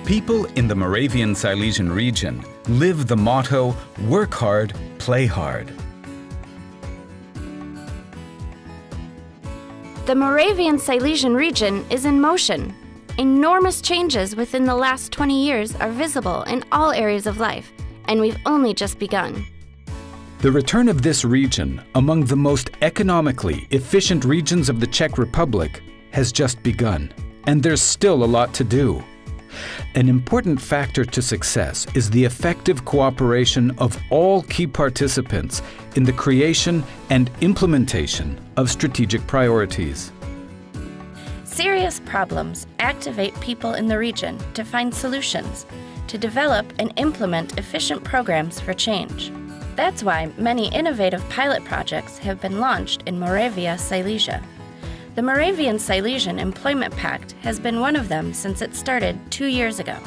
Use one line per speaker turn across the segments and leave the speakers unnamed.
People in the Moravian-Silesian region live the motto, work hard, play hard.
The Moravian-Silesian region is in motion. Enormous changes within the last 20 years are visible in all areas of life, and we've only just begun.
The return of this region among the most economically efficient regions of the Czech Republic has just begun, and there's still a lot to do. An important factor to success is the effective cooperation of all key participants in the creation and implementation of strategic priorities.
Serious problems activate people in the region to find solutions, to develop and implement efficient programs for change. That's why many innovative pilot projects have been launched in Moravia, Silesia. The Moravian-Silesian Employment Pact has been one of them since it started 2 years ago.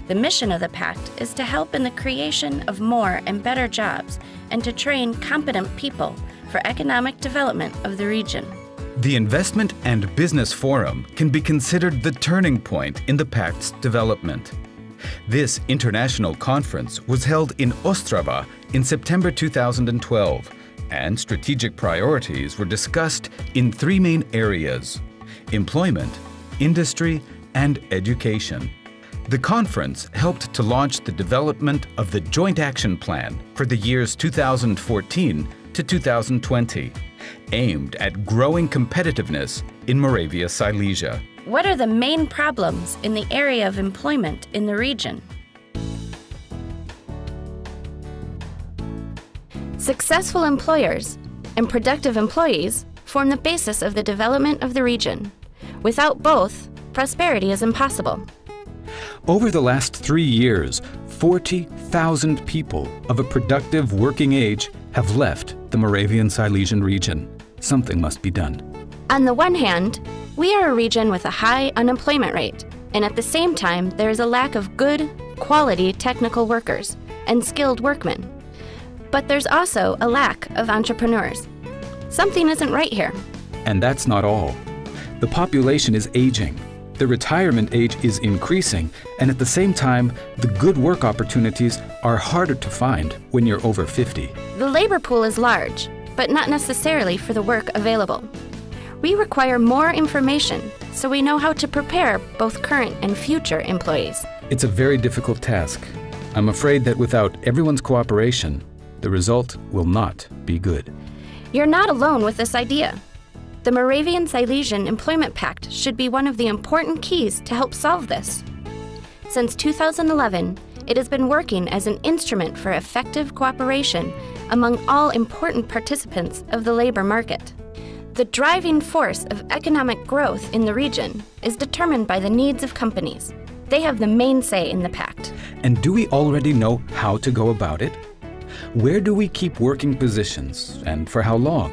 The mission of the pact is to help in the creation of more and better jobs and to train competent people for economic development of the region.
The Investment and Business Forum can be considered the turning point in the Pact's development. This international conference was held in Ostrava in September 2012, and strategic priorities were discussed in 3 main areas: employment, industry, and education. The conference helped to launch the development of the Joint Action Plan for the years 2014 to 2020, aimed at growing competitiveness in Moravia Silesia.
What are the main problems in the area of employment in the region? Successful employers and productive employees form the basis of the development of the region. Without both, prosperity is impossible.
Over the last 3 years, 40,000 people of a productive working age have left the Moravian-Silesian region. Something must be done.
On the one hand, we are a region with a high unemployment rate, and at the same time, there is a lack of good, quality technical workers and skilled workmen. But there's also a lack of entrepreneurs. Something isn't right here.
And that's not all. The population is aging. The retirement age is increasing, and at the same time, the good work opportunities are harder to find when you're over 50.
The labor pool is large, but not necessarily for the work available. We require more information so we know how to prepare both current and future employees.
It's a very difficult task. I'm afraid that without everyone's cooperation, the result will not be good.
You're not alone with this idea. The Moravian-Silesian Employment Pact should be one of the important keys to help solve this. Since 2011, it has been working as an instrument for effective cooperation among all important participants of the labor market. The driving force of economic growth in the region is determined by the needs of companies. They have the main say in the pact.
And do we already know how to go about it? Where do we keep working positions, and for how long?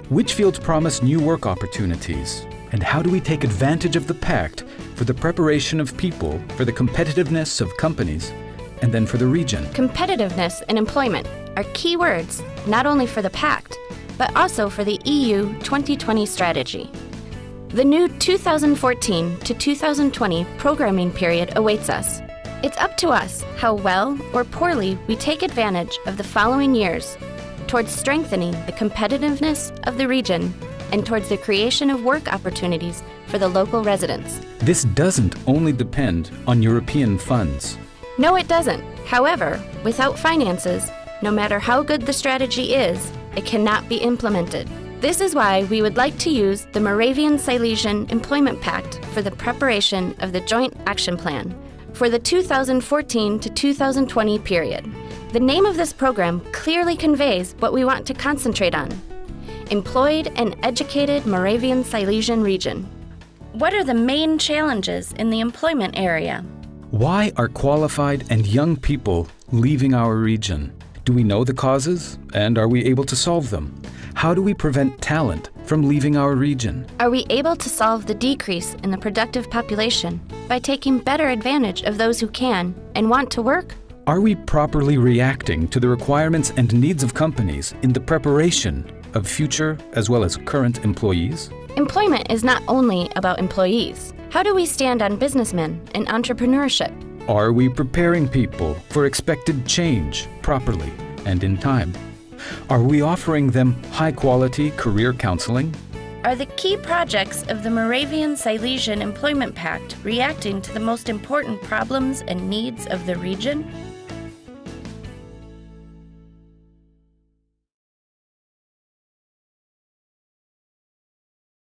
Which fields promise new work opportunities? And how do we take advantage of the pact for the preparation of people, for the competitiveness of companies, and then for the region?
Competitiveness and employment are key words not only for the pact, but also for the EU 2020 strategy. The new 2014 to 2020 programming period awaits us. It's up to us how well or poorly we take advantage of the following years towards strengthening the competitiveness of the region and towards the creation of work opportunities for the local residents.
This doesn't only depend on European funds.
No, it doesn't. However, without finances, no matter how good the strategy is, it cannot be implemented. This is why we would like to use the Moravian-Silesian Employment Pact for the preparation of the Joint Action Plan for the 2014 to 2020 period. The name of this program clearly conveys what we want to concentrate on: employed and educated Moravian-Silesian region. What are the main challenges in the employment area?
Why are qualified and young people leaving our region? Do we know the causes, and are we able to solve them? How do we prevent talent from leaving our region?
Are we able to solve the decrease in the productive population by taking better advantage of those who can and want to work?
Are we properly reacting to the requirements and needs of companies in the preparation of future as well as current employees?
Employment is not only about employees. How do we stand on businessmen and entrepreneurship?
Are we preparing people for expected change properly and in time? Are we offering them high-quality career counseling?
Are the key projects of the Moravian-Silesian Employment Pact reacting to the most important problems and needs of the region?